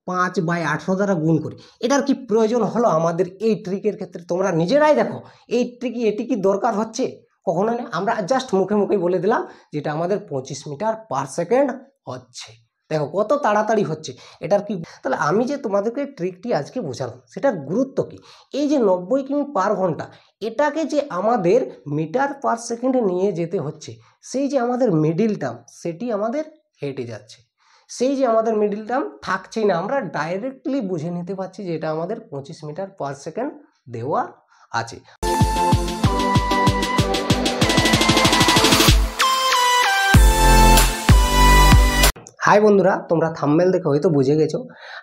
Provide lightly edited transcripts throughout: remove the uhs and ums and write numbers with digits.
5/18 দ্বারা গুণ করি। এটার কি প্রয়োজন হলো আমাদের এই ট্রিকের ক্ষেত্রে? তোমরা নিজেরাই দেখো এই এটি কি দরকার হচ্ছে? কখনো না। আমরা জাস্ট মুখে মুখে বলে দিলাম যেটা আমাদের 25 মিটার পার সেকেন্ড হচ্ছে। দেখো কত তাড়াতাড়ি হচ্ছে। এটার কি, তাহলে আমি যে তোমাদেরকে ট্রিকটি আজকে বোঝালাম সেটার গুরুত্ব কি? এই যে 90 কিমি পার ঘন্টা, এটাকে যে আমাদের মিটার পার সেকেন্ডে নিয়ে যেতে হচ্ছে, সেই যে আমাদের মিডিল টার্ম সেটি আমাদের হেঁটে যাচ্ছে। সেই যে আমাদের মিডিল টার্ম থাকছেই না, আমরা ডাইরেক্টলি বুঝে নিতে পারছি যে এটা আমাদের 25 মিটার পার সেকেন্ড দেওয়া আছে। হাই বন্ধুরা, তোমরা থাম্বনেল দেখে হয়তো বুঝে গেছো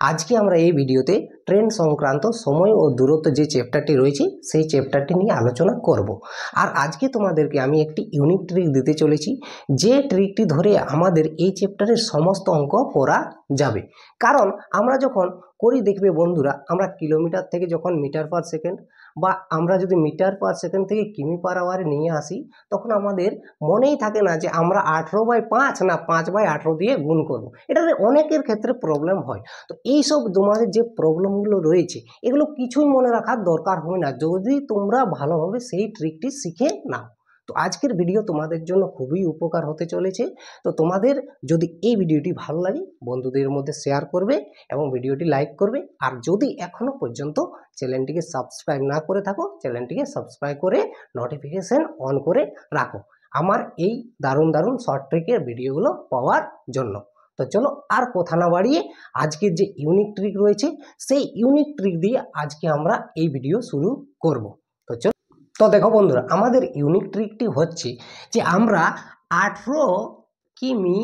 আজকে আমরা এই ভিডিওতে ট্রেন সংক্রান্ত সময় ও দূরত্ব যে চ্যাপ্টারটি রয়েছে সেই চ্যাপ্টারটি নিয়ে আলোচনা করব। আর আজকে তোমাদেরকে আমি একটি ইউনিক ট্রিক দিতে চলেছি, যে ট্রিকটি ধরে আমাদের এই চ্যাপ্টারের সমস্ত অঙ্ক করা যাবে। কারণ আমরা যখন করি দেখবে বন্ধুরা, আমরা কিলোমিটার থেকে যখন মিটার পার সেকেন্ড বা আমরা যদি মিটার পার সেকেন্ড থেকে কিমি পার আওয়ারে নিয়ে আসি, তখন আমাদের মনেই থাকে না যে আমরা 18/5 না 5/18 দিয়ে গুণ করব। এটাতে অনেকের ক্ষেত্রে প্রবলেম হয়। তো এইসব তোমাদের যে প্রবলেমগুলো রয়েছে এগুলো কিছুই মনে রাখার দরকার হয় না যদি তোমরা ভালোভাবে সেই ট্রিকটি শিখে নাও। তো আজকের ভিডিও তোমাদের জন্য খুবই উপকার হতে চলেছে। তো তোমাদের যদি এই ভিডিওটি ভালো লাগে বন্ধুদের মধ্যে শেয়ার করবে এবং ভিডিওটি লাইক করবে। আর যদি এখনো পর্যন্ত চ্যানেলটিকে সাবস্ক্রাইব না করে থাকো, চ্যানেলটিকে সাবস্ক্রাইব করে নোটিফিকেশন অন করে রাখো আমার এই দারুণ দারুণ শর্ট ট্রিকের ভিডিওগুলো পাওয়ার জন্য। তো চলো আর কথা না বাড়িয়ে আজকের যে ইউনিক ট্রিক রয়েছে সেই ইউনিক ট্রিক দিয়ে আজকে আমরা এই ভিডিও শুরু করব। তো চলো, তো দেখো বন্ধুরা, আমাদের ইউনিক ট্রিকটি হচ্ছে যে আমরা 18 কিমি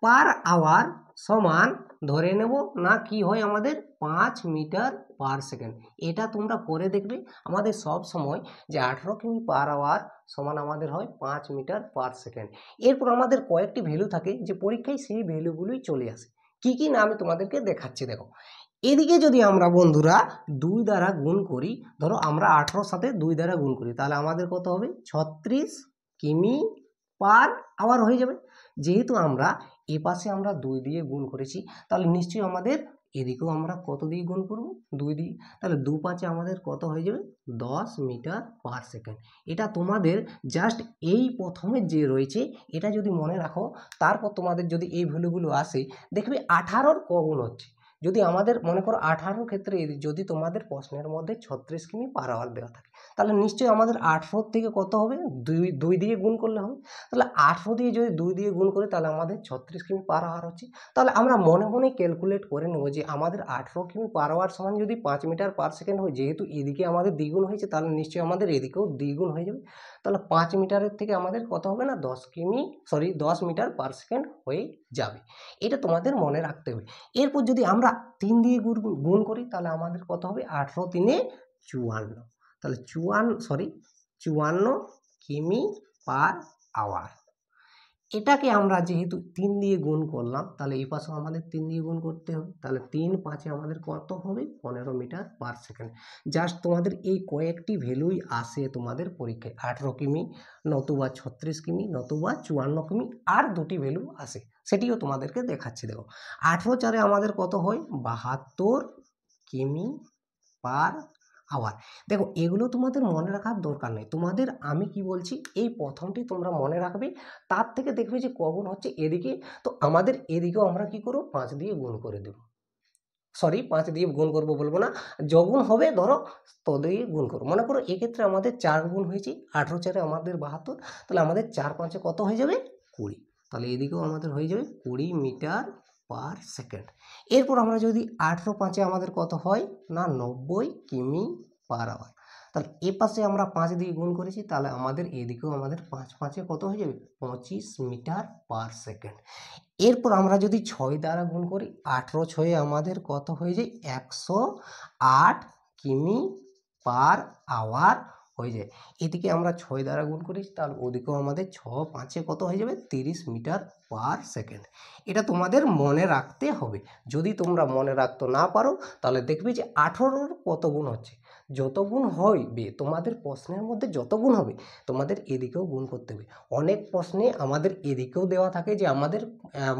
পার আওয়ার সমান ধরে নেব না কি হয় আমাদের 5 মিটার পার সেকেন্ড। এটা তোমরা করে দেখবে আমাদের সব সময় যে 18 কিমি পার আওয়ার সমান আমাদের হয় 5 মিটার পার সেকেন্ড। এরপর আমাদের কয়েকটি ভ্যালু থাকে যে পরীক্ষায় সেই ভ্যালুগুলোই চলে আসে। কি কি না আমি তোমাদেরকে দেখাচ্ছি। দেখো এদিকে যদি আমরা বন্ধুরা 2 দ্বারা গুণ করি, ধরো আমরা 18 সাথে 2 দ্বারা গুণ করি, তাহলে আমাদের কত হবে 36 কিমি পার আওয়ার হয়ে যাবে। যেহেতু আমরা এ পাশে আমরা 2 দিয়ে গুণ করেছি, তাহলে নিশ্চয়ই আমাদের এদিকেও আমরা কত দিয়ে গুণ করব, 2 দিয়ে। তাহলে 2 5 আমাদের কত হয়ে যাবে 10 মিটার পার সেকেন্ড। এটা তোমাদের জাস্ট এই প্রথমে যে রয়েছে এটা যদি মনে রাখো, তারপর তোমাদের যদি এই ভ্যালুগুলো আসে দেখবে 18-র কগুণ হচ্ছে। যদি আমাদের মনে করো 18-র ক্ষেত্রে যদি তোমাদের প্রশ্নের মধ্যে 36 কিমি পার আওয়ার দেওয়া থাকে, তাহলে নিশ্চয়ই আমাদের 18 থেকে কত হবে 2 দিয়ে গুণ করলে হবে। তাহলে 18 দিয়ে যদি 2 দিয়ে গুণ করি তাহলে আমাদের 36 কিমি পার আওয়ার হচ্ছে। তাহলে আমরা মনে মনে ক্যালকুলেট করে নেব যে আমাদের 18 কিমি পার আওয়ার সমান যদি 5 মিটার পার সেকেন্ড হয়, যেহেতু এদিকে আমাদের দ্বিগুণ হয়েছে তাহলে নিশ্চয়ই আমাদের এদিকেও দ্বিগুণ হয়ে যাবে। তাহলে 5 মিটারের থেকে আমাদের কত হবে না 10 মিটার পার সেকেন্ড হয়ে যাবে। এটা তোমাদের মনে রাখতে হবে। এরপর যদি আমরা 3 দিয়ে গুণ করি তাহলে আমাদের কত হবে 18 3 54। তাহলে 54 কিমি পার আওয়ার। এটাকে আমরা যেহেতু 3 দিয়ে গুণ করলাম, তাহলে এই পাশেও আমাদের 3 দিয়ে গুণ করতে হবে। তাহলে 3 5 আমাদের কত হবে 15 মিটার পার সেকেন্ড। জাস্ট তোমাদের এই কয়েকটি ভ্যালুই আসে তোমাদের পরীক্ষায়, 18 কিমি নতুবা 36 কিমি নতুবা 54 কিমি, আর দুটি ভ্যালু আসে সেটিও তোমাদেরকে দেখাচ্ছি। দেখো 18 4 আমাদের কত হয় 72 কিমি পার আওয়ার। দেখো এগুলো তোমাদের মনে রাখার দরকার নেই, তোমাদের আমি কি বলছি এই প্রথমটি তোমরা মনে রাখবে, তার থেকে দেখবে যে কগুণ হচ্ছে এদিকে। তো আমাদের এদিকেও আমরা কি করব 5 দিয়ে গুণ করে দেব, 5 দিয়ে গুণ করব বলবো না, যগুণ হবে ধরো তো দিয়ে গুণ করবো। মনে করো এক্ষেত্রে আমাদের 4 গুণ হয়েছে, 18 4 আমাদের 72, তাহলে আমাদের 4 5 কত হয়ে যাবে 20। তাহলে এদিকেও আমাদের হয়ে যাবে 20 মিটার পার সেকেন্ড। এরপর আমরা যদি 18 5 আমাদের কত হয় না 90 কিমি পার আওয়ার। তাহলে এ পাশে আমরা 5 দিয়ে গুণ করেছি, তাহলে আমাদের এদিকেও আমাদের 5 5 কত হয়ে যাবে 25 মিটার পার সেকেন্ড। এরপর আমরা যদি 6 দ্বারা গুণ করি, 18 6 আমাদের কত হয়ে যায় 108 কিমি পার আওয়ার হয়ে যায়। এদিকে আমরা 6 দ্বারা গুণ করি, তাহলে ওদিকেও আমাদের 6 5 কত হয়ে যাবে 30 মিটার পার সেকেন্ড। এটা তোমাদের মনে রাখতে হবে। যদি তোমরা মনে রাখতে না পারো তাহলে দেখবে যে 18-র কত গুণ হচ্ছে, যত গুণ হবে তোমাদের প্রশ্নের মধ্যে যত গুণ হবে তোমাদের এদিকেও গুণ করতে হবে। অনেক প্রশ্নে আমাদের এদিকেও দেওয়া থাকে যে আমাদের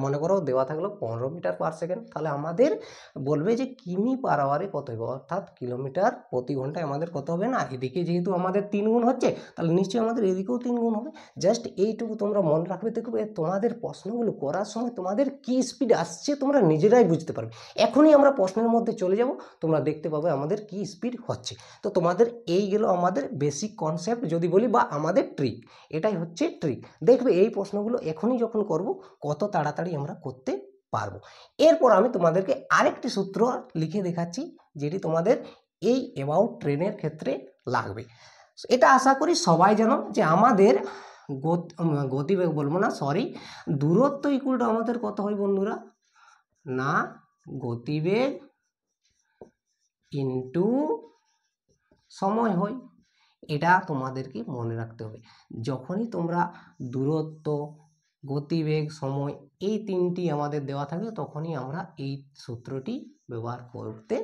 মনে করো দেওয়া থাকলো 15 মিটার পার সেকেন্ড, তাহলে আমাদের বলবে যে কিমি পার আওয়ারে কত হবে, অর্থাৎ কিলোমিটার প্রতি ঘন্টায় আমাদের কত হবে না। এদিকে যেহেতু আমাদের 3 গুণ হচ্ছে তাহলে নিশ্চয়ই আমাদের এদিকেও 3 গুণ হবে। জাস্ট এইটুকু তোমরা মনে রাখবে, দেখবে তোমাদের প্রশ্নগুলো করার সময় তোমাদের কি স্পিড আসছে তোমরা নিজেরাই বুঝতে পারবে। এখনই আমরা প্রশ্নের মধ্যে চলে যাব, তোমরা দেখতে পাবে আমাদের কি স্পিড হচ্ছে। তো তোমাদের এই গেল আমাদের বেসিক কনসেপ্ট যদি বলি, বা আমাদের ট্রিক, এটাই হচ্ছে ট্রিক। দেখবে এই প্রশ্নগুলো এখনই যখন করব কত তাড়াতাড়ি আমরা করতে পারবো। এরপর আমি তোমাদেরকে আরেকটি সূত্র লিখে দেখাচ্ছি যেটি তোমাদের এই অ্যাবাউট ট্রেনের ক্ষেত্রে লাগবে। এটা আশা করি সবাই জানো যে আমাদের গতিবেগ বলবো না, সরি, দূরত্ব ইকুয়াল টু আমাদের কত হয় বন্ধুরা, না গতিবেগ ইনটু সময় হয়। এটা তোমাদেরকে মনে রাখতে হবে। যখনই তোমরা দূরত্ব, গতিবেগ, সময় এই তিনটি আমাদের দেওয়া থাকে তখনই আমরা এই সূত্রটি ব্যবহার করতে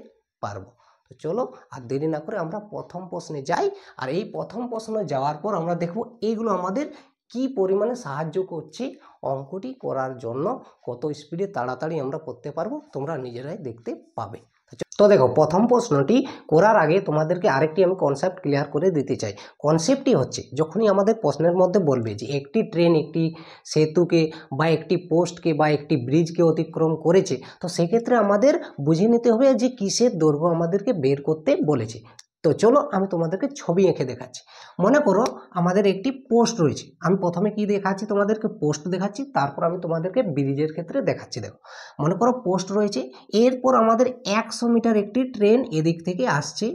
পারবো। তো চলো আর দেরি না করে আমরা প্রথম প্রশ্নে যাই। আর এই প্রথম প্রশ্নে যাওয়ার পর আমরা দেখব এইগুলো আমাদের কি পরিমাণে সাহায্য করছে অঙ্কটি করার জন্য, কত স্পিডে তাড়াতাড়ি আমরা করতে পারবো তোমরা নিজেরাই দেখতে পাবে। তো দেখো প্রথম প্রশ্নটি করার আগে তোমাদেরকে আরেকটি আমি কনসেপ্ট ক্লিয়ার করে দিতে চাই। কনসেপ্টটি হচ্ছে যখনই আমাদের প্রশ্নের মধ্যে বলবে যে একটি ট্রেন একটি সেতুকে বা একটি পোস্টকে বা একটি ব্রিজকে অতিক্রম করেছে, তো সেক্ষেত্রে আমাদের বুঝে নিতে হবে যে কিসের দৈর্ঘ্য আমাদেরকে বের করতে বলেছে। তো চলো আমি তোমাদেরকে ছবি এঁকে দেখাচ্ছি। মনে করো আমাদের একটি পোস্ট রয়েছে, আমি প্রথমে কি দেখাচ্ছি তোমাদেরকে, পোস্ট দেখাচ্ছি, তারপর আমি তোমাদেরকে ব্রিজের ক্ষেত্রে দেখাচ্ছি। দেখো মনে করো পোস্ট রয়েছে, এরপর আমাদের 100 মিটার একটি ট্রেন এদিক থেকে আসছে,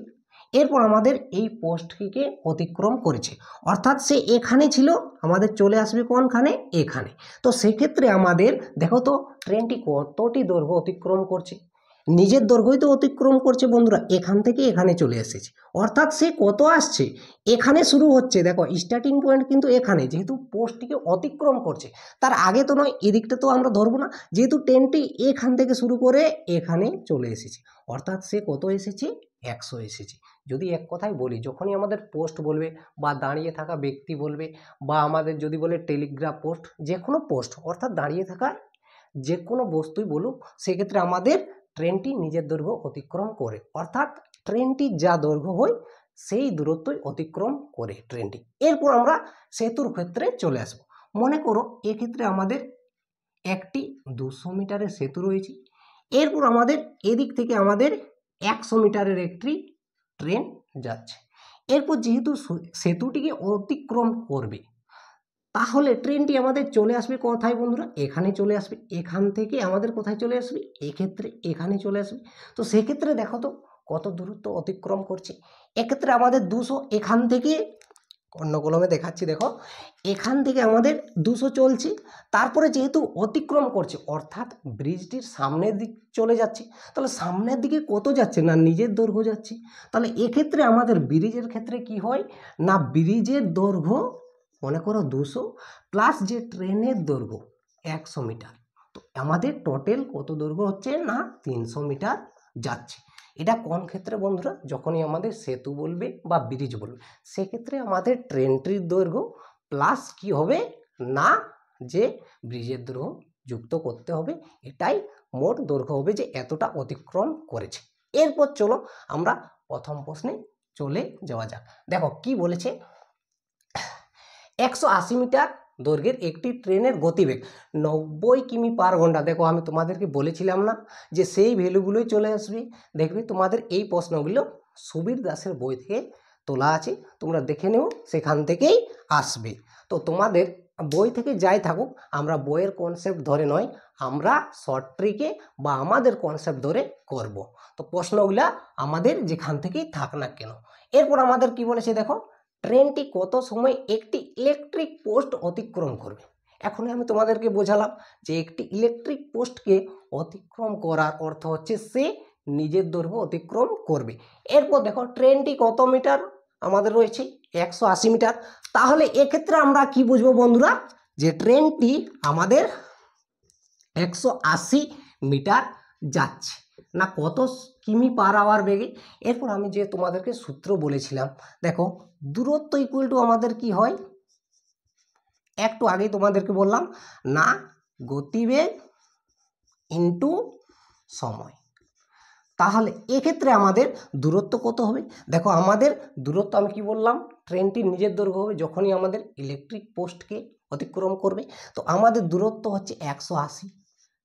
এরপর আমাদের এই পোস্টটিকে অতিক্রম করেছে, অর্থাৎ সে এখানে ছিল, আমাদের চলে আসবে কোনখানে, এখানে। তো সেক্ষেত্রে আমাদের দেখো তো ট্রেনটি কতটি দৈর্ঘ্য অতিক্রম করছে, নিজের দৈর্ঘ্যই তো অতিক্রম করছে বন্ধুরা, এখান থেকে এখানে চলে এসেছে, অর্থাৎ সে কত আসছে, এখানে শুরু হচ্ছে, দেখো স্টার্টিং পয়েন্ট কিন্তু এখানে, যেহেতু পোস্টটিকে অতিক্রম করছে তার আগে তো নয়, এদিকটা তো আমরা ধরবো না, যেহেতু ট্রেনটি এখান থেকে শুরু করে এখানে চলে এসেছে, অর্থাৎ সে কত এসেছে, 100 এসেছে। যদি এক কথায় বলি, যখনই আমাদের পোস্ট বলবে বা দাঁড়িয়ে থাকা ব্যক্তি বলবে, বা আমাদের যদি বলে টেলিগ্রাফ পোস্ট, যে কোনো পোস্ট অর্থাৎ দাঁড়িয়ে থাকা যে কোনো বস্তুই বলুক, সেক্ষেত্রে আমাদের ট্রেনটি নিজের দৈর্ঘ্য অতিক্রম করে, অর্থাৎ ট্রেনটি যা দৈর্ঘ্য হয় সেই দূরত্বই অতিক্রম করে ট্রেনটি। এরপর আমরা সেতুর ক্ষেত্রে চলে আসব। মনে করো এক্ষেত্রে আমাদের একটি 200 মিটারের সেতু রয়েছে, এরপর আমাদের এদিক থেকে আমাদের 100 মিটারের একটি ট্রেন যাচ্ছে, এরপর যেহেতু সেতুটিকে অতিক্রম করবে তাহলে ট্রেনটি আমাদের চলে আসবে কোথায় বন্ধুরা, এখানে চলে আসবে, এখান থেকে আমাদের কোথায় চলে আসবে, এক্ষেত্রে এখানে চলে আসবে। তো সেক্ষেত্রে দেখো তো কত দূরত্ব অতিক্রম করছে, এক্ষেত্রে আমাদের 200, এখান থেকে অন্য কলমে দেখাচ্ছি, দেখো এখান থেকে আমাদের 200 চলছে, তারপরে যেহেতু অতিক্রম করছে অর্থাৎ ব্রিজটির সামনের দিক চলে যাচ্ছে, তাহলে সামনের দিকে কত যাচ্ছে না নিজের দৈর্ঘ্য যাচ্ছে। তাহলে এক্ষেত্রে আমাদের ব্রিজের ক্ষেত্রে কি হয় না, ব্রিজের দৈর্ঘ্য মনে করো 200 প্লাস যে ট্রেনের দৈর্ঘ্য 100 মিটার, তো আমাদের টোটাল কত দৈর্ঘ্য হচ্ছে না 300 মিটার যাচ্ছে। এটা কোন ক্ষেত্রে বন্ধুরা, যখনই আমাদের সেতু বলবে বা ব্রিজ বলবে, সেক্ষেত্রে আমাদের ট্রেনটির দৈর্ঘ্য প্লাস কি হবে না যে ব্রিজের দৈর্ঘ্য যুক্ত করতে হবে, এটাই মোট দৈর্ঘ্য হবে যে এতটা অতিক্রম করেছে। এরপর চলো আমরা প্রথম প্রশ্নে চলে যাওয়া যাক। দেখো কি বলেছে, 180 মিটার দৈর্ঘ্যের একটি ট্রেনের গতিবেগ 90 কিমি পার ঘন্টা। দেখো আমি তোমাদেরকে বলেছিলাম না যে সেই ভ্যালুগুলোই চলে আসবে। দেখবে তোমাদের এই প্রশ্নগুলো সুবীর দাসের বই থেকে তোলা আছে, তোমরা দেখে নেও, সেখান থেকেই আসবে। তো তোমাদের বই থেকে যাই থাকুক, আমরা বইয়ের কনসেপ্ট ধরে নয়, আমরা শর্ট ট্রিকে বা আমাদের কনসেপ্ট ধরে করব। তো প্রশ্নগুলা আমাদের যেখান থেকেই থাক না কেন। এরপর আমাদের কি বলেছে দেখো, ট্রেনটি কত সময় একটি ইলেকট্রিক পোস্ট অতিক্রম করবে। এখন আমি তোমাদেরকে বোঝালাম যে একটি ইলেকট্রিক পোস্টকে অতিক্রম করার অর্থ হচ্ছে সে নিজের দৈর্ঘ্য অতিক্রম করবে। এরপর দেখো ট্রেনটি কত মিটার আমাদের রয়েছে, 180 মিটার। তাহলে এক্ষেত্রে আমরা কি বুঝবো বন্ধুরা, যে ট্রেনটি আমাদের 180 মিটার যাচ্ছে। না কত কিমি পার আওয়ার বেগে। এরপর আমি যে তোমাদেরকে সূত্র বলেছিলাম, দেখো দূরত্ব ইকুয়াল টু আমাদের কি হয়, একটু আগেই তোমাদেরকে বললাম না, গতিবেগ ইন্টু সময়। তাহলে এক্ষেত্রে আমাদের দূরত্ব কত হবে, দেখো আমাদের দূরত্ব আমি কি বললাম, ট্রেনটির নিজের দৈর্ঘ্য হবে যখনই আমাদের ইলেকট্রিক পোস্টকে অতিক্রম করবে। তো আমাদের দূরত্ব হচ্ছে 180।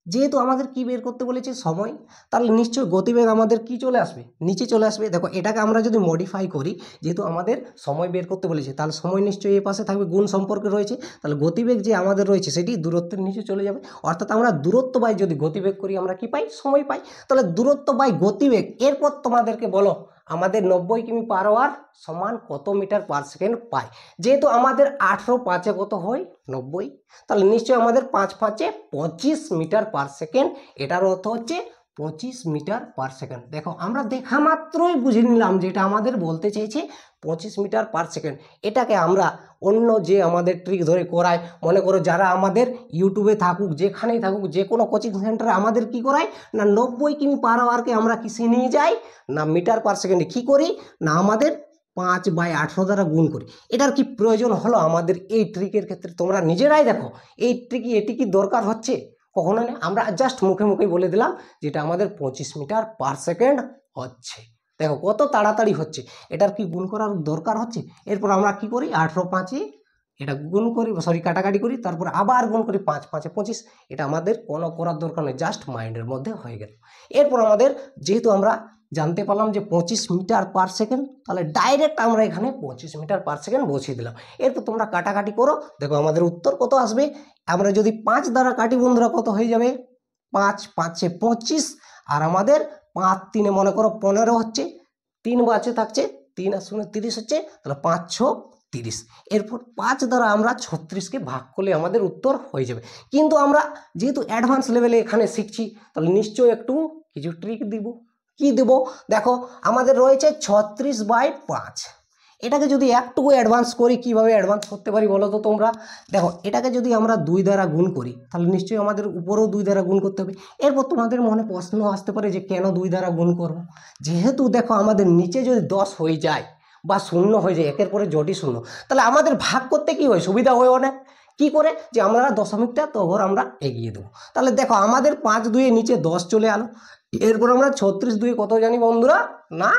যেহেতু আমাদের কি বের করতে বলেছে, সময়, তাহলে নিশ্চয়ই গতিবেগ আমাদের কি চলে আসবে, নিচে চলে আসবে। দেখো এটাকে আমরা যদি মডিফাই করি, যেহেতু আমাদের সময় বের করতে বলেছে, তাহলে সময় নিশ্চয়ই এই পাশে থাকবে, গুণ সম্পর্কে রয়েছে, তাহলে গতিবেগ যে আমাদের রয়েছে সেটি দূরত্বের নিচে চলে যাবে। অর্থাৎ আমরা দূরত্ব বাই যদি গতিবেগ করি আমরা কি পাই, সময় পাই। তাহলে দূরত্ব বাই গতিবেগ, এরপর তোমাদেরকে বলো আমাদের 90 কিমি পার আওয়ার সমান কত মিটার পার সেকেন্ড পাই। যেহেতু আমাদের 18 5-এ কত হয় 90, তাহলে নিশ্চয়ই আমাদের 5 5-এ 25 মিটার পার সেকেন্ড, এটার অর্থ হচ্ছে 25 মিটার পার সেকেন্ড। দেখো আমরা দেখা মাত্রই বুঝে নিলাম যেটা আমাদের বলতে চেয়েছে 25 মিটার পার সেকেন্ড। এটাকে আমরা অন্য যে আমাদের ট্রিক ধরে করায়, মনে করো যারা আমাদের ইউটিউবে থাকুক, যেখানেই থাকুক, যে কোনো কোচিং সেন্টারে আমাদের কি করায় না 90 কিমি পার আওয়ারকে আমরা কিসে নিয়ে যাই না মিটার পার সেকেন্ডে। কি করি না আমাদের 5/18 দ্বারা গুণ করি। এটার কি প্রয়োজন হলো আমাদের এই ট্রিকের ক্ষেত্রে, তোমরা নিজেরাই দেখো এই ট্রিক, এটি কি দরকার হচ্ছে, কখনো না। আমরা জাস্ট মুখে মুখে বলে দিলাম যেটা আমাদের 25 মিটার পার সেকেন্ড হচ্ছে। দেখো কত তাড়াতাড়ি হচ্ছে, এটার কি গুণ করার দরকার হচ্ছে। এরপর আমরা কি করি 18 5-এ এটা গুণ করি, সরি কাটাকাটি করি, তারপর আবার গুণ করি 5 5-এ 25। এটা আমাদের কোনো করার দরকার নেই, জাস্ট মাইন্ডের মধ্যে হয়ে গেল। এরপর আমাদের যেহেতু আমরা জানতে পারলাম যে 25 মিটার পার সেকেন্ড, তাহলে ডাইরেক্ট আমরা এখানে 25 মিটার পার সেকেন্ড বসিয়ে দিলাম। এরপর তোমরা কাটাকাটি করো, দেখো আমাদের উত্তর কত আসবে। আমরা যদি 5 দ্বারা কাটি বন্ধুরা কত হয়ে যাবে, 5 5-এ 25, আর আমাদের 5 3-এ মনে করো 15 হচ্ছে, 3 বাঁচে থাকছে, 3 আর 0 30 হচ্ছে, তাহলে 5 6 30। এরপর 5 দ্বারা আমরা 36কে ভাগ করলে আমাদের উত্তর হয়ে যাবে। কিন্তু আমরা যেহেতু অ্যাডভান্স লেভেলে এখানে শিখছি, তাহলে নিশ্চয়ই একটু কিছু ট্রিক দিব। কি দেব, দেখো আমাদের রয়েছে 36/5। এটাকে যদি একটু অ্যাডভান্স করি, কিভাবে অ্যাডভান্স করতে পারি বলো তো তোমরা। দেখো এটাকে যদি আমরা 2 দ্বারা গুণ করি, তাহলে নিশ্চয়ই আমাদের উপরেও 2 দ্বারা গুণ করতে হবে। এরপর তোমাদের মনে প্রশ্ন আসতে পারে যে কেন 2 দ্বারা গুণ করব। যেহেতু দেখো আমাদের নিচে যদি 10 হয়ে যায় বা 0 হয়ে যায়, একের পরে জটি 0, তাহলে আমাদের ভাগ করতে কি হয়, সুবিধা হয় অনেক। কি করে যে আমরা দশমিকটা তখন আমরা এগিয়ে দেবো। তাহলে দেখো আমাদের 5 2-এ নিচে 10 চলে আলো। এরপর আমরা 36 2-এ কত জানি বন্ধুরা, না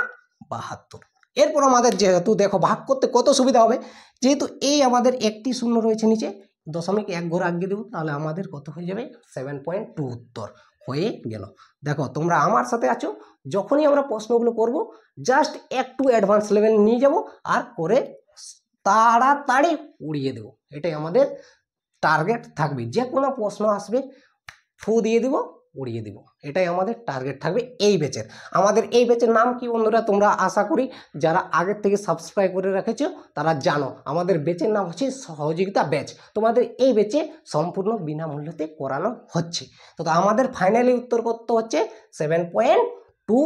72। এরপর আমাদের যেহেতু দেখো ভাগ করতে কত সুবিধা হবে, যেহেতু এই আমাদের একটি 0 রয়েছে নিচে, দশমিক 1 ঘর আগে দেবো, তাহলে আমাদের কত হয়ে যাবে 7.2 উত্তর হয়ে গেল। দেখো তোমরা আমার সাথে আছো, যখনই আমরা প্রশ্নগুলো করব জাস্ট একটু অ্যাডভান্স লেভেল নিয়ে যাব আর করে তাড়াতাড়ি উড়িয়ে দেবো। এটাই আমাদের টার্গেট থাকবে। যে কোনো প্রশ্ন আসবে ফু দিয়ে দিব, উড়িয়ে দিব, এটাই আমাদের টার্গেট থাকবে এই ব্যাচের। আমাদের এই ব্যাচের নাম কি বন্ধুরা, তোমরা আশা করি যারা আগের থেকে সাবস্ক্রাইব করে রেখেছো তারা জানো আমাদের ব্যাচের নাম হচ্ছে সহযোগিতা ব্যাচ। তোমাদের এই ব্যাচে সম্পূর্ণ বিনামূল্যতে করানো হচ্ছে। তো আমাদের ফাইনালি উত্তর করতে হচ্ছে 7.2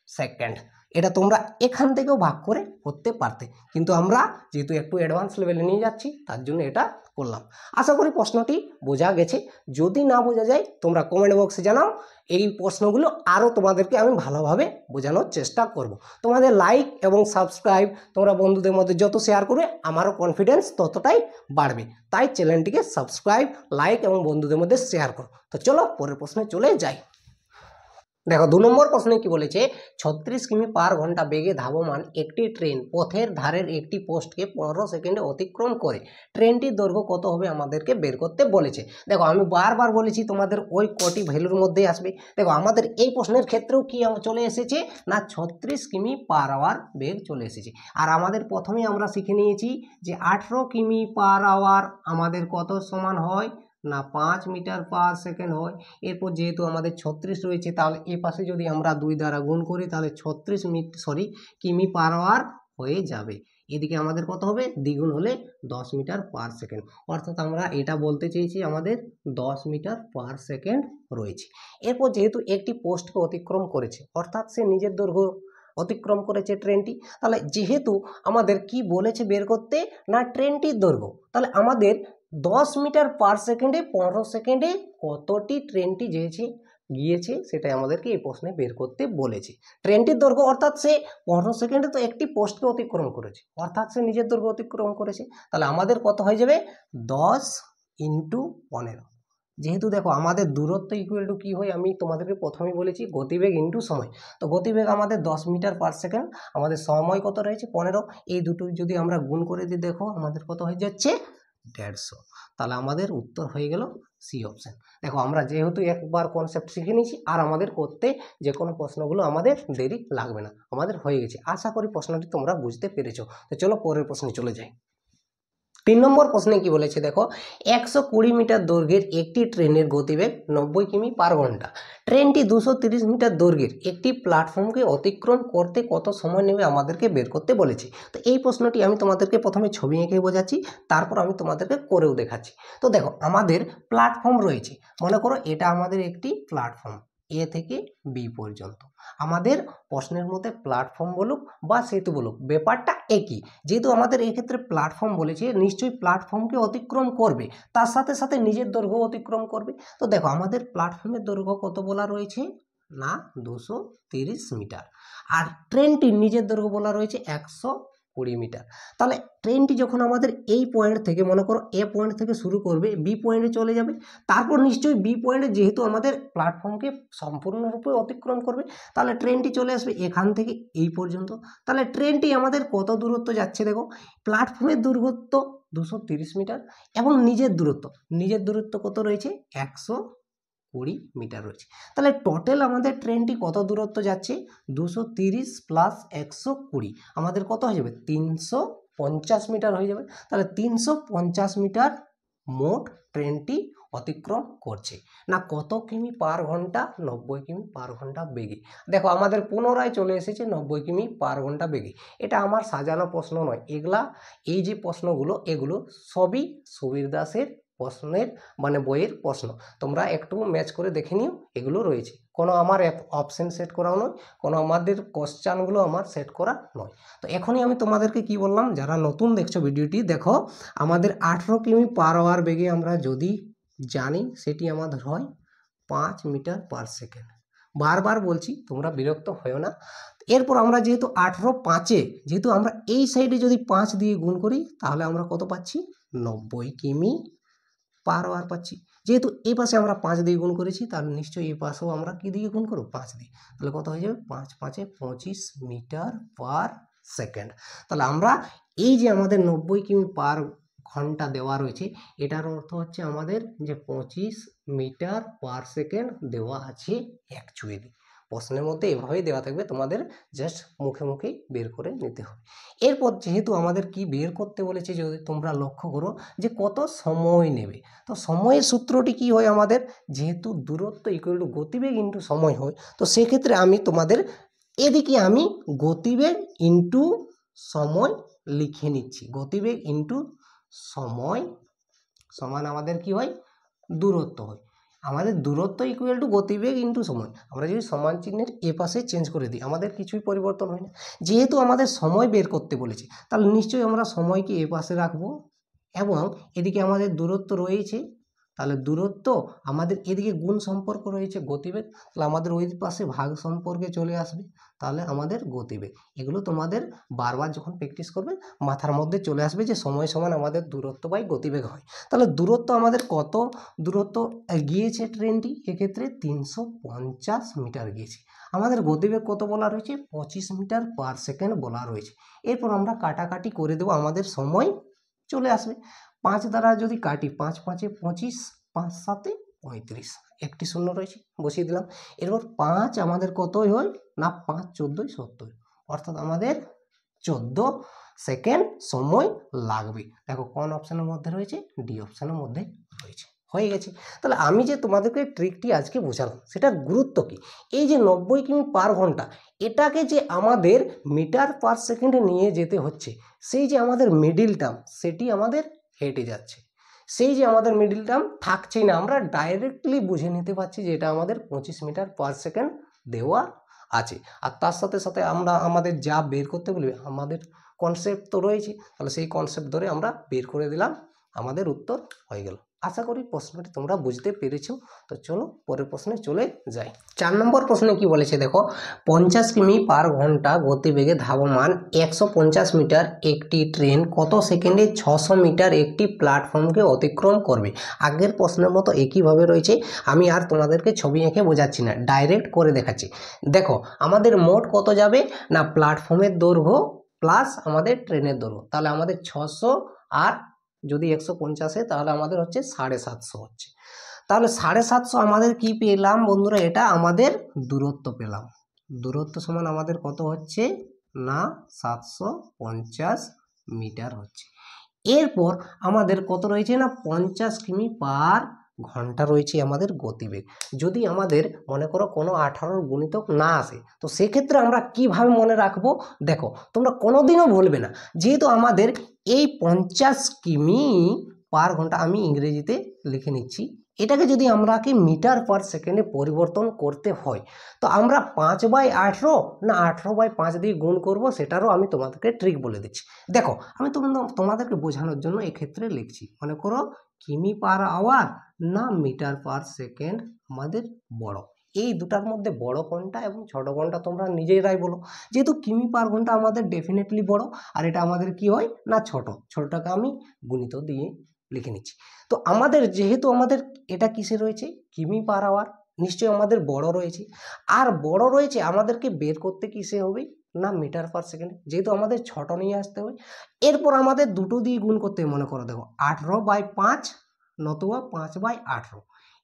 সেকেন্ড। এটা তোমরা এখান থেকেও ভাগ করে করতে পারতে, কিন্তু আমরা যেহেতু একটু অ্যাডভান্স লেভেলে নিয়ে যাচ্ছি তার জন্য এটা করলাম। আশা করি প্রশ্নটি বোঝা গেছে। যদি না বোঝা যায় তোমরা কমেন্ট বক্সে জানাও, এই প্রশ্নগুলো আরও তোমাদেরকে আমি ভালোভাবে বোঝানোর চেষ্টা করব। তোমাদের লাইক এবং সাবস্ক্রাইব তোমরা বন্ধুদের মধ্যে যত শেয়ার করবে আমারও কনফিডেন্স ততটাই বাড়বে। তাই চ্যানেলটিকে সাবস্ক্রাইব, লাইক এবং বন্ধুদের মধ্যে শেয়ার করো। তো চলো পরের প্রশ্নে চলে যাই। দেখো 2 নম্বর প্রশ্নে কি বলেছে, 36 কিমি পার ঘন্টা বেগে ধাবমান একটি ট্রেন পথের ধারের একটি পোস্টকে 15 সেকেন্ডে অতিক্রম করে। ট্রেনটির দৈর্ঘ্য কত হবে আমাদেরকে বের করতে বলেছে। দেখো আমি বারবার বলেছি তোমাদের ওই কটি ভ্যালুর মধ্যেই আসবে। দেখো আমাদের এই প্রশ্নের ক্ষেত্রেও কি চলে এসেছে না 36 কিমি পার আওয়ার বেগ চলে এসেছে। আর আমাদের প্রথমেই আমরা শিখে নিয়েছি যে 18 কিমি পার আওয়ার আমাদের কত সমান হয় না 5 মিটার পার সেকেন্ড হয়। এরপর যেহেতু আমাদের 36 রয়েছে, তাহলে এ পাশে যদি আমরা 2 দ্বারা গুণ করি তাহলে 36 কিমি পার আওয়ার হয়ে যাবে। এদিকে আমাদের কত হবে, দ্বিগুণ হলে 10 মিটার পার সেকেন্ড। অর্থাৎ আমরা এটা বলতে চেয়েছি আমাদের 10 মিটার পার সেকেন্ড রয়েছে। এরপর যেহেতু একটি পোস্টকে অতিক্রম করেছে, অর্থাৎ সে নিজের দৈর্ঘ্য অতিক্রম করেছে ট্রেনটি, তাহলে যেহেতু আমাদের কি বলেছে বের করতে না ট্রেনটির দৈর্ঘ্য, তাহলে আমাদের 10 মিটার পার সেকেন্ডে 15 সেকেন্ডে কতটি ট্রেনটি যেয়েছে গিয়েছে সেটাই আমাদেরকে এই প্রশ্নে বের করতে বলেছে। ট্রেনটির দৈর্ঘ্য অর্থাৎ সে 15 সেকেন্ডে তো একটি পোস্টকে অতিক্রম করেছে, অর্থাৎ সে নিজের দৈর্ঘ্য অতিক্রম করেছে। তাহলে আমাদের কত হয়ে যাবে 10 × 15। যেহেতু দেখো আমাদের দূরত্ব ইকুয়াল টু কী হয়, আমি তোমাদেরকে প্রথমেই বলেছি গতিবেগ ইন্টু সময়। তো গতিবেগ আমাদের 10 মিটার পার সেকেন্ড, আমাদের সময় কত রয়েছে 15। এই দুটো যদি আমরা গুণ করে দিই দেখো আমাদের কত হয়ে যাচ্ছে 150। তাহলে আমাদের উত্তর হয়ে গেল সি অপশান। দেখো আমরা যেহেতু একবার কনসেপ্ট শিখে নিয়েছি আর আমাদের করতে যে কোনো প্রশ্নগুলো আমাদের দেরি লাগবে না, আমাদের হয়ে গেছে। আশা করি প্রশ্নটি তোমরা বুঝতে পেরেছো। তো চলো পরের প্রশ্নে চলে যাই। 3 নম্বর প্রশ্নে কি বলেছে দেখো, 120 মিটার দৈর্ঘ্যের একটি ট্রেনের গতিবেগ 90 কিমি পার ঘন্টা। ট্রেনটি 230 মিটার দৈর্ঘ্যের একটি প্ল্যাটফর্মকে অতিক্রম করতে কত সময় নেবে আমাদেরকে বের করতে বলেছে। তো এই প্রশ্নটি আমি তোমাদেরকে প্রথমে ছবি এঁকে বোঝাচ্ছি, তারপর আমি তোমাদেরকে করেও দেখাচ্ছি। তো দেখো আমাদের প্ল্যাটফর্ম রয়েছে, মনে করো এটা আমাদের একটি প্ল্যাটফর্ম এ থেকে বি পর্যন্ত। আমাদের প্রশ্নের মধ্যে প্ল্যাটফর্ম বলুক বা সেতু বলুক ব্যাপারটা একই। যেহেতু আমাদের এক্ষেত্রে প্ল্যাটফর্ম বলেছে, নিশ্চয়ই প্ল্যাটফর্মকে অতিক্রম করবে, তার সাথে সাথে নিজের দৈর্ঘ্য অতিক্রম করবে। তো দেখো আমাদের প্ল্যাটফর্মের দৈর্ঘ্য কত বলা রয়েছে না 230 মিটার, আর ট্রেনটির নিজের দৈর্ঘ্য বলা রয়েছে 120 মিটার। তাহলে ট্রেনটি যখন আমাদের এই পয়েন্ট থেকে, মনে করো এ পয়েন্ট থেকে শুরু করবে, বি পয়েন্টে চলে যাবে, তারপর নিশ্চয়ই বি পয়েন্টে যেহেতু আমাদের প্ল্যাটফর্মকে সম্পূর্ণরূপে অতিক্রম করবে, তাহলে ট্রেনটি চলে আসবে এখান থেকে এই পর্যন্ত। তাহলে ট্রেনটি আমাদের কত দূরত্ব যাচ্ছে দেখো, প্ল্যাটফর্মের দূরত্ব 230 মিটার এবং নিজের দূরত্ব কত রয়েছে 120 মিটার রয়েছে। তাহলে টোটাল আমাদের ট্রেনটি কত দূরত্ব যাচ্ছে 230 প্লাস 120, আমাদের কত হয়ে যাবে 350 মিটার হয়ে যাবে। তাহলে 350 মিটার মোট ট্রেনটি অতিক্রম করছে। না কত কিমি পার ঘন্টা 90 কিমি পার ঘন্টা বেগে। দেখো আমাদের পুনরায় চলে এসেছে 90 কিমি পার ঘন্টা বেগে। এটা আমার সাজানো প্রশ্ন নয়, এই যে প্রশ্নগুলো এগুলো সবই সুবীর দাসের প্রশ্নের মানে বইয়ের প্রশ্ন। তোমরা একটু ম্যাচ করে দেখে নিও, এগুলো রয়েছে। কোনো আমার অপশন সেট করাও নয়, কোনো আমাদের কোশ্চানগুলো আমার সেট করা নয়। তো এখনই আমি তোমাদেরকে কি বললাম, যারা নতুন দেখছো ভিডিওটি দেখো, আমাদের 18 কিমি পার আওয়ার বেগে আমরা যদি জানি সেটি আমাদের হয় 5 মিটার পার সেকেন্ড। বারবার বলছি তোমরা বিরক্ত হয়েও না। এরপর আমরা যেহেতু 18 যেহেতু আমরা এই সাইডে যদি 5 দিয়ে গুণ করি তাহলে আমরা কত পাচ্ছি 90 কিমি পার আওয়ার পাচ্ছি। যেহেতু এই পাশে আমরা 5 দিয়ে গুণ করেছি, তাহলে নিশ্চয়ই এই পাশেও আমরা কি দিয়ে গুণ করব 5 দিয়ে। তাহলে কত হয়ে যাবে 5 × 5 = 25 মিটার পার সেকেন্ড। তাহলে আমরা এই যে আমাদের 90 কিমি পার ঘন্টা দেওয়া রয়েছে, এটার অর্থ হচ্ছে আমাদের যে 25 মিটার পার সেকেন্ড দেওয়া আছে অ্যাকচুয়ালি। প্রশ্নের মধ্যে এভাবেই দেওয়া থাকবে, তোমাদের জাস্ট মুখে মুখেই বের করে নিতে হবে। এরপর যেহেতু আমাদের কি বের করতে বলেছে, যদি তোমরা লক্ষ্য করো যে কত সময় নেবে, তো সময়ের সূত্রটি কি হয় আমাদের, যেহেতু দূরত্ব ইকুয়াল টু গতিবেগ ইন্টু সময় হয়, তো সেক্ষেত্রে আমি তোমাদের এদিকে আমি গতিবেগ ইন্টু সময় লিখে নিচ্ছি। গতিবেগ ইন্টু সময় সমান আমাদের কি হয় দূরত্ব হয়। আমাদের দূরত্ব ইকুয়াল টু গতিবেগ ইন্টু সময়। আমরা যদি সমান চিহ্নের এ পাশে চেঞ্জ করে দিই আমাদের কিছুই পরিবর্তন হয় না। যেহেতু আমাদের সময় বের করতে বলেছে, তাহলে নিশ্চয়ই আমরা সময়কে এ পাশে রাখবো এবং এদিকে আমাদের দূরত্ব রয়েছে, তাহলে দূরত্ব আমাদের এদিকে গুণ সম্পর্ক রয়েছে গতিবেগ, তাহলে আমাদের ওই পাশে ভাগ সম্পর্কে চলে আসবে, তাহলে আমাদের গতিবেগ। এগুলো তোমাদের বারবার যখন প্র্যাকটিস করবে মাথার মধ্যে চলে আসবে যে সময় সমান আমাদের দূরত্ব বাই গতিবেগ হয়। তাহলে দূরত্ব আমাদের কত দূরত্ব গিয়েছে ট্রেনটি, এক্ষেত্রে 350 মিটার গিয়েছে। আমাদের গতিবেগ কত বলা রয়েছে 25 মিটার পার সেকেন্ড বলা রয়েছে। এরপর আমরা কাটাকাটি করে দেবো, আমাদের সময় চলে আসবে। 5 দ্বারা যদি কাটি 5 × 5 = 25, 5 × 7 = 35, একটি শূন্য রয়েছে বসিয়ে দিলাম। এরপর 5 আমাদের কতই হয় না 5 × 14 = 70, অর্থাৎ আমাদের 14 সেকেন্ড সময় লাগবে। দেখো কোন অপশানের মধ্যে রয়েছে, ডি অপশানের মধ্যে রয়েছে। হয়ে গেছে। তাহলে আমি যে তোমাদেরকে ট্রিকটি আজকে বোঝালাম সেটার গুরুত্ব কি, এই যে 90 কিমি পার ঘন্টা এটাকে যে আমাদের মিটার পার সেকেন্ডে নিয়ে যেতে হচ্ছে, সেই যে আমাদের মিডিল টার্ম সেটি আমাদের হেঁটে যাচ্ছে, সেই যে আমাদের মিডিল টার্ম থাকছেই না, আমরা ডাইরেক্টলি বুঝে নিতে পারছি যে এটা আমাদের 25 মিটার পার সেকেন্ড দেওয়া আছে। আর তার সাথে সাথে আমরা আমাদের যা বের করতে বলবে আমাদের কনসেপ্ট তো রয়েছে, তাহলে সেই কনসেপ্ট ধরে আমরা বের করে দিলাম, আমাদের উত্তর হয়ে গেল। আশা করি প্রশ্নটি তোমরা বুঝতে পেরেছো। তো চলো পরের প্রশ্নে চলে যাই। 4 নম্বর প্রশ্নে কি বলেছে দেখো, 50 কিমি পার ঘন্টা গতিবেগে ধাবমান 150 মিটার একটি ট্রেন কত সেকেন্ডে 600 মিটার একটি প্ল্যাটফর্মকে অতিক্রম করবে। আগের প্রশ্নের মতো একইভাবে রয়েছে, আমি আর তোমাদেরকে ছবি এঁকে বোঝাচ্ছি না, ডাইরেক্ট করে দেখাচ্ছি। দেখো আমাদের মোট কত যাবে না, প্ল্যাটফর্মের দৈর্ঘ্য প্লাস আমাদের ট্রেনের দৈর্ঘ্য, তাহলে আমাদের 600 আর যদি 150 তাহলে আমাদের হচ্ছে 750 হচ্ছে। তাহলে 750 আমাদের কি পেলাম বন্ধুরা, এটা আমাদের দূরত্ব পেলাম। দূরত্ব সমান আমাদের কত হচ্ছে না 750 মিটার হচ্ছে। এরপর আমাদের কত রয়েছে না 50 কিমি পার ঘন্টা রয়েছে আমাদের গতিবেগ। যদি আমাদের মনে করো কোনো 18 গুণিতক না আসে, তো সেক্ষেত্রে আমরা কিভাবে মনে রাখবো, দেখো তোমরা কোনোদিনও ভুলবে না, যেহেতু আমাদের এই 50 কিমি পার ঘন্টা, আমি ইংরেজিতে লিখে নিচ্ছি, এটাকে যদি আমরাকে মিটার পার সেকেন্ডে পরিবর্তন করতে হয়, তো আমরা 5/18 না 18/5 দিয়ে গুণ করব, সেটারও আমি তোমাদেরকে ট্রিক বলে দিচ্ছি। দেখো আমি তোমাদেরকে বোঝানোর জন্য এক্ষেত্রে লিখছি, মনে করো কিমি পার আওয়ার না মিটার পার সেকেন্ড আমাদের বড়, এই দুটার মধ্যে বড় কোনটা এবং ছোট কোনটা তোমরা নিজেরাই বলো। যেহেতু কিমি পার ঘন্টা আমাদের ডেফিনেটলি বড়, আর এটা আমাদের কি হয় না ছোট, ছোটটাকে আমি গুণিত দিয়ে লিখে নিচ্ছি। তো আমাদের যেহেতু আমাদের এটা কিসে রয়েছে কিমি পার আওয়ার, নিশ্চয়ই আমাদের বড় রয়েছে, আর বড় রয়েছে আমাদেরকে বের করতে কিসে হবে না মিটার পার সেকেন্ড, যেহেতু আমাদের ছোট নিয়ে আসতে হবে। এরপর আমাদের দুটো দিয়ে গুণ করতে হবে, মনে করো দেখো 18/5 নতুবা 5/18।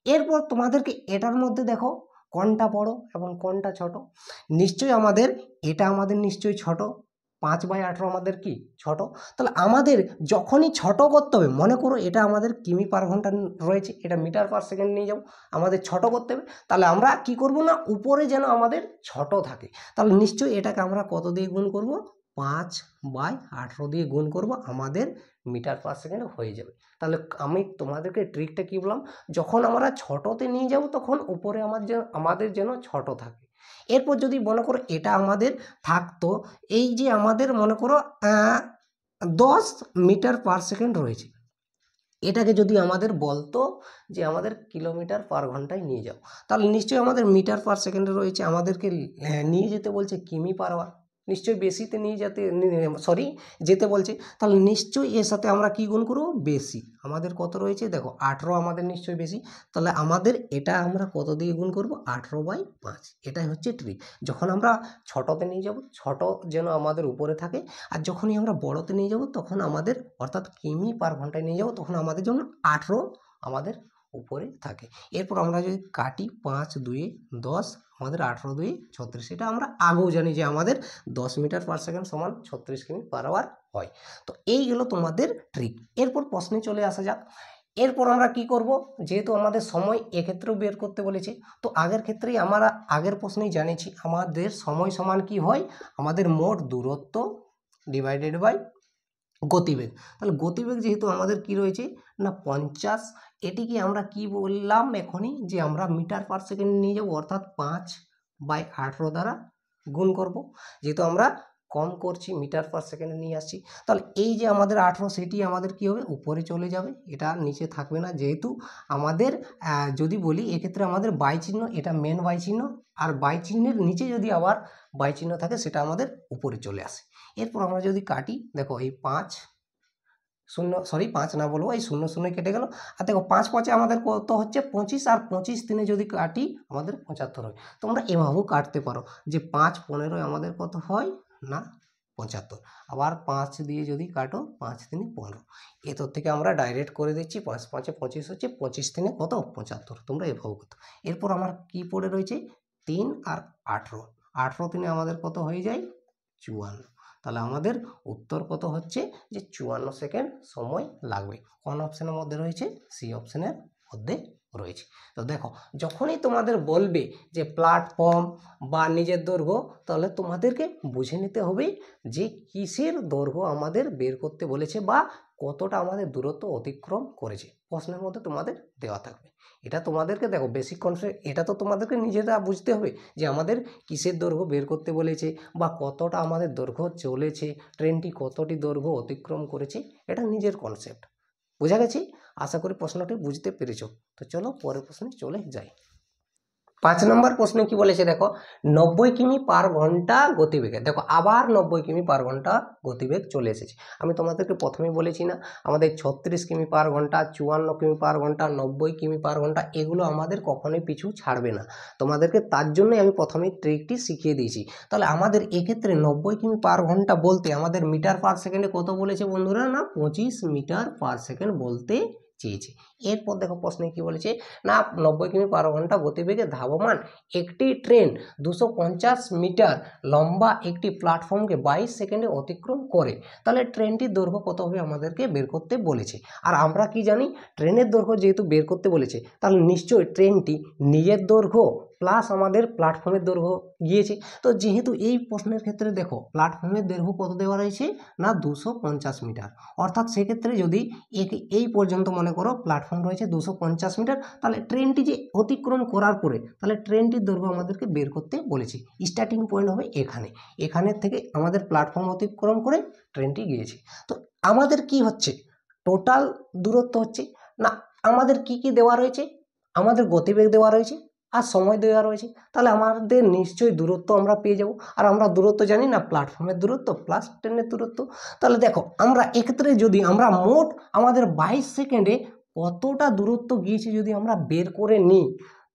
এরপর তোমাদেরকে এটার মধ্যে দেখো কোনটা বড় এবং কোনটা ছোট, নিশ্চয়ই আমাদের এটা আমাদের নিশ্চয়ই ছোট, 5/18 আমাদের কি ছোট। তাহলে আমাদের যখনই ছোট করতে হবে, মনে করো এটা আমাদের কিমি পার ঘন্টা রয়েছে, এটা মিটার পার সেকেন্ড নিয়ে যাবো, আমাদের ছোট করতে হবে, তাহলে আমরা কি করব না উপরে যেন আমাদের ছোট থাকে, তাহলে নিশ্চয়ই এটাকে আমরা কত দিয়ে গুণ করব 5/18 দিয়ে গুণ করব, আমাদের মিটার পার সেকেন্ড হয়ে যাবে। তাহলে আমি তোমাদেরকে ট্রিকটা কি বললাম, যখন আমরা ছোটতে নিয়ে যাব তখন উপরে আমাদের যেন ছোট থাকে। এরপর যদি মনে করো এটা আমাদের থাকতো, এই যে আমাদের মনে করো 10 মিটার পার সেকেন্ড রয়েছে, এটাকে যদি আমাদের বলতো যে আমাদের কিলোমিটার পার ঘন্টায় নিয়ে যাও, তাহলে নিশ্চয়ই আমাদের মিটার পার সেকেন্ডে রয়েছে, আমাদেরকে নিয়ে যেতে বলছে কিমি পার আওয়ার, নিশ্চয়ই বেশিতে নিয়ে যেতে বলছে, তাহলে নিশ্চয়ই এর সাথে আমরা কি গুণ করবো বেশি, আমাদের কত রয়েছে দেখো 18 আমাদের নিশ্চয়ই বেশি, তাহলে আমাদের এটা আমরা কত দিয়ে গুণ করব 18/5। এটাই হচ্ছে ট্রিক, যখন আমরা ছোটতে নিয়ে যাব ছোট যেন আমাদের উপরে থাকে, আর যখনই আমরা বড়তে নিয়ে যাব তখন আমাদের অর্থাৎ কিমি পার ঘন্টায় নিয়ে যাব তখন আমাদের জন্য 18 আমাদের উপরে থাকে। এরপর আমরা যদি কাটি 5×2 10, আমাদের 18×2 36, এটা আমরা আগেও জানি যে আমাদের 10 মিটার পার সেকেন্ড সমান 36 কিমি পার আওয়ার হয়। তো এইগুলো তোমাদের ট্রিক। এরপর প্রশ্নে চলে আসা যাক। এরপর আমরা কি করব, যেহেতু আমাদের সময় এক্ষেত্রেও বের করতে বলেছে, তো আগের ক্ষেত্রেই আমরা আগের প্রশ্নেই জানিয়েছি আমাদের সময় সমান কি হয়, আমাদের মোট দূরত্ব ডিভাইডেড বাই গতিবেগ। তাহলে গতিবেগ যেহেতু আমাদের কি রয়েছে না 50, এটিকে আমরা কি বললাম এখনই যে আমরা মিটার পার সেকেন্ড নিয়ে যাব, অর্থাৎ 5/18 দ্বারা গুণ করব, যেহেতু আমরা কম করছি মিটার পার সেকেন্ডে নিয়ে আসছি, তাহলে এই যে আমাদের 18 সেটি আমাদের কি হবে উপরে চলে যাবে, এটা নিচে থাকবে না, যেহেতু আমাদের যদি বলি এক্ষেত্রে আমাদের বাই চিহ্ন, এটা মেন বাই চিহ্ন, আর বাই চিহ্নের নিচে যদি আবার বাই চিহ্ন থাকে সেটা আমাদের উপরে চলে আসে। এরপর আমরা যদি কাটি দেখো এই 5 না বলবো, এই 0 কেটে গেল, আর দেখো 5×5 আমাদের কত হচ্ছে 25, আর 25 দিনে যদি কাটি আমাদের 75 হয়। তোমরা এভাবেও কাটতে পারো যে 5×15 আমাদের কত হয় না 75, আবার 5 দিয়ে যদি কাটো 5×3 15, এত থেকে আমরা ডাইরেক্ট করে দিচ্ছি 5×5 25 হচ্ছে, 25 দিনে কত 75, তোমরা এভাবেও করতো। এরপর আমার কি পড়ে রয়েছে 3 আর 18, 18 দিনে আমাদের কত হয়ে যায় 54, তাহলে আমাদের উত্তর কত হচ্ছে যে 54 সেকেন্ড সময় লাগবে। কোন অপশনের মধ্যে রয়েছে, সি অপশনের মধ্যে রয়েছে। তো দেখো যখনই তোমাদের বলবে যে প্ল্যাটফর্ম বা নিজের দৈর্ঘ্য, তাহলে তোমাদেরকে বুঝে নিতে হবে যে কিসের দৈর্ঘ্য আমাদের বের করতে বলেছে বা কতটা আমাদের দূরত্ব অতিক্রম করেছে, প্রশ্নের মধ্যে তোমাদের দেওয়া থাকবে। এটা তোমাদেরকে দেখো বেসিক কনসেপ্ট, এটা তো তোমাদেরকে নিজেরা বুঝতে হবে যে আমাদের কিসের দৈর্ঘ্য বের করতে বলেছে বা কতটা আমাদের দৈর্ঘ্য চলেছে, ট্রেনটি কতটি দৈর্ঘ্য অতিক্রম করেছে, এটা নিজের কনসেপ্ট। বোঝা গেছে? আশা করি প্রশ্নটি বুঝতে পেরেছো। তো চলো পরের প্রশ্নে চলে যাই। 5 নম্বর প্রশ্নে কি বলেছে দেখো, 90 কিমি পার ঘন্টা গতিবেগে। দেখো আবার 90 কিমি পার ঘন্টা গতিবেগ চলে এসেছে। আমি তোমাদেরকে প্রথমেই বলেছি না, আমাদের 36 কিমি পার ঘন্টা, 54 কিমি পার ঘন্টা, 90 কিমি পার ঘন্টা, এগুলো আমাদের কখনোই পিছু ছাড়বে না। তোমাদেরকে তার জন্যই আমি প্রথমেই ট্রিকটি শিখিয়ে দিয়েছি। তাহলে আমাদের এক্ষেত্রে 90 কিমি পার ঘন্টা বলতে আমাদের মিটার পার সেকেন্ডে কত বলেছে বন্ধুরা, না 25 মিটার পার সেকেন্ড বলতে চেয়েছে। এরপর দেখো প্রশ্নে কি বলেছে, না 90 কিমি পার ঘন্টা গতিবেগে ধাবমান একটি ট্রেন 250 মিটার লম্বা একটি প্ল্যাটফর্মকে 22 সেকেন্ডে অতিক্রম করে। তাহলে ট্রেনটির দৈর্ঘ্য কত হবে আমাদেরকে বের করতে বলেছে। আর আমরা কি জানি, ট্রেনের দৈর্ঘ্য যেহেতু বের করতে বলেছে, তাহলে নিশ্চয়ই ট্রেনটি নিজের দৈর্ঘ্য প্লাস আমাদের প্ল্যাটফর্মের দৈর্ঘ্য গিয়েছে। তো যেহেতু এই প্রশ্নের ক্ষেত্রে দেখো প্ল্যাটফর্মের দৈর্ঘ্য কত দেওয়া রয়েছে, না 250 মিটার। অর্থাৎ সেক্ষেত্রে যদি এই পর্যন্ত মনে করো প্ল্যাটফর্ম রয়েছে 250 মিটার, তাহলে ট্রেনটি যে অতিক্রম করার পরে তাহলে ট্রেনটির দৈর্ঘ্য আমাদেরকে বের করতে বলেছে। স্টার্টিং পয়েন্ট হবে এখানের থেকে আমাদের প্ল্যাটফর্ম অতিক্রম করে ট্রেনটি গিয়েছে। তো আমাদের কি হচ্ছে, টোটাল দূরত্ব হচ্ছে না, আমাদের কি কি দেওয়া রয়েছে, আমাদের গতিবেগ দেওয়া রয়েছে আর সময় দেওয়া রয়েছে। তাহলে আমাদের নিশ্চয়ই দূরত্ব আমরা পেয়ে যাব। আর আমরা দূরত্ব জানি না, প্ল্যাটফর্মের দূরত্ব প্লাস ট্রেনের দূরত্ব। তাহলে দেখো আমরা এক্ষেত্রে যদি আমরা মোট আমাদের 22 সেকেন্ডে কতটা দূরত্ব গিয়েছে যদি আমরা বের করে নিই,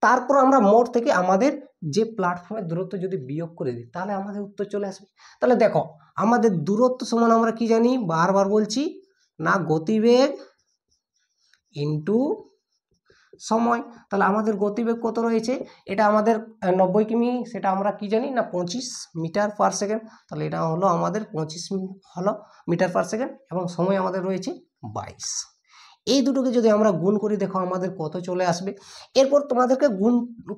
তারপর আমরা মোট থেকে আমাদের যে প্ল্যাটফর্মের দূরত্ব যদি বিয়োগ করে দিই, তাহলে আমাদের উত্তর চলে আসবে। তাহলে দেখো আমাদের দূরত্ব সমান আমরা কি জানি, বারবার বলছি, না গতিবেগ ইন্টু সময়। তাহলে আমাদের গতিবেগ কত রয়েছে, এটা আমাদের 90 কিমি, সেটা আমরা কি জানি, না 25 মিটার পার সেকেন্ড। তাহলে এটা হলো আমাদের 25 হলো মিটার পার সেকেন্ড, এবং সময় আমাদের রয়েছে 22। এই দুটোকে যদি আমরা গুণ করি, দেখো আমাদের কত চলে আসবে। এরপর তোমাদেরকে গুণ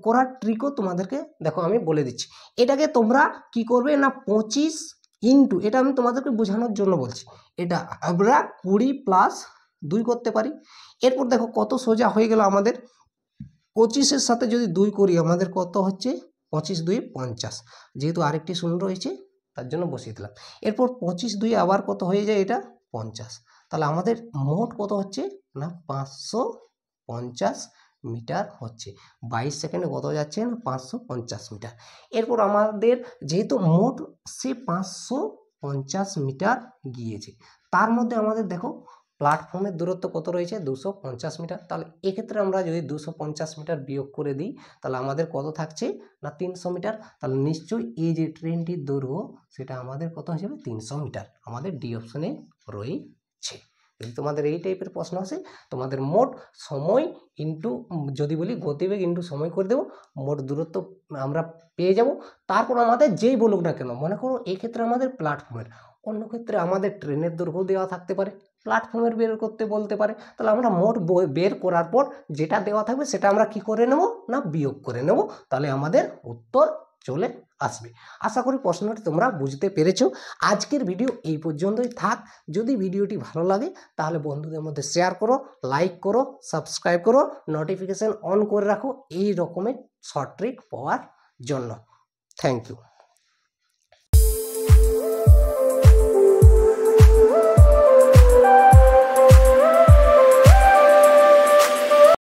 করার ট্রিকও তোমাদেরকে দেখো আমি বলে দিচ্ছি। এটাকে তোমরা কি করবে, না 25 ইন্টু, এটা আমি তোমাদেরকে বোঝানোর জন্য বলছি, এটা আমরা 20 প্লাস 2 করতে পারি। এরপর দেখো কত সোজা হয়ে গেল আমাদের, 25-এর সাথে যদি 2 করি আমাদের কত হচ্ছে, 25 2 50, যেহেতু আরেকটি শূন্য রয়েছে তার জন্য বসিয়ে দিলাম। এরপর 25 2 আবার কত হয়ে যায়, এটা 50। তাহলে আমাদের মোট কত হচ্ছে, না 550 মিটার হচ্ছে। 22 সেকেন্ডে কত যাচ্ছে, না 550 মিটার। এরপর আমাদের যেহেতু মোট সে 550 মিটার গিয়েছে, তার মধ্যে আমাদের দেখো প্ল্যাটফর্মের দূরত্ব কত রয়েছে, 250 মিটার। তাহলে এক্ষেত্রে আমরা যদি 250 মিটার বিয়োগ করে দিই, তাহলে আমাদের কত থাকছে, না 300 মিটার। তাহলে নিশ্চয়ই এই যে ট্রেনটির দৈর্ঘ্য সেটা আমাদের কত হিসেবে 300 মিটার আমাদের ডি অপশনে রয়েছে। যদি তোমাদের এই টাইপের প্রশ্ন আসে, তোমাদের মোট সময় ইন্টু, যদি বলি গতিবেগ ইন্টু সময় করে দেবো, মোট দূরত্ব আমরা পেয়ে যাব। তারপর আমাদের যেই বলুক না কেন, মনে করো এই ক্ষেত্রে আমাদের প্ল্যাটফর্মের, অন্য ক্ষেত্রে আমাদের ট্রেনের দৈর্ঘ্য দেওয়া থাকতে পারে, প্ল্যাটফর্মের বের করতে বলতে পারে। তাহলে আমরা মোট বের করার পর যেটা দেওয়া থাকবে সেটা আমরা কি করে নেব, না বিয়োগ করে নেব। তাহলে আমাদের উত্তর চলে আসবে। আশা করি প্রশ্নটি তোমরা বুঝতে পেরেছো। আজকের ভিডিও এই পর্যন্তই থাক। যদি ভিডিওটি ভালো লাগে তাহলে বন্ধুদের মধ্যে শেয়ার করো, লাইক করো, সাবস্ক্রাইব করো, নোটিফিকেশন অন করে রাখো এই রকমের শর্ট ট্রিক পাওয়ার জন্য। Thank you.